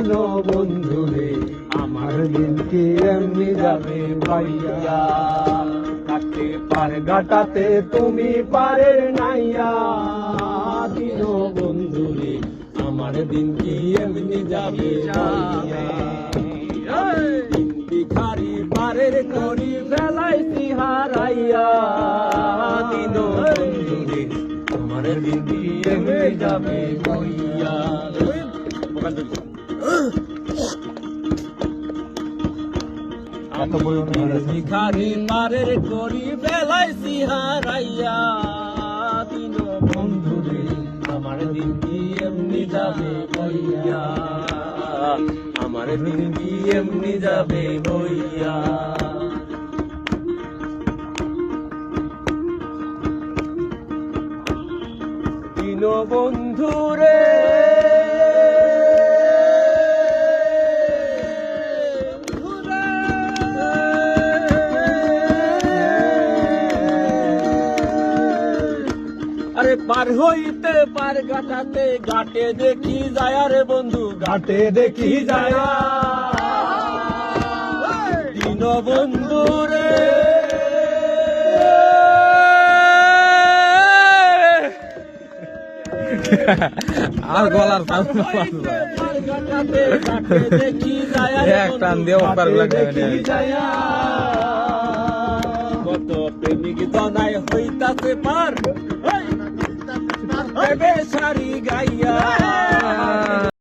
দিন বন্ধু রে আমার দিন কি এমনি যাবে ভাইয়া কাটতে পার ঘাটাতে তুমি পারের নাইয়া দিন বন্ধু রে আমার দিন কি এমনি যাবে ভাইয়া ভিখারি পারের করি ফেলাইছি হারাইয়া দিন বন্ধু রে আমার দিন কি এমনি যাবে ভাইয়া ভিখারি পারের করি ফেলাইছি হারাইয়া দিন বন্ধু রে আমার দিন কি এমনি যাবে ভাইয়া আমার দিন কি এমনি যাবে ভাইয়া দিন বন্ধু রে আরে পার হইতে পার ঘাটাতে ঘাটে দেখি যায় রে বন্ধু ঘাটে দেখি যায় দিন বন্ধু রে আর গলার দেখি যায় টান দিয়ে কত প্রেমিক দনায় হইতাছে পার সারি গাইয়া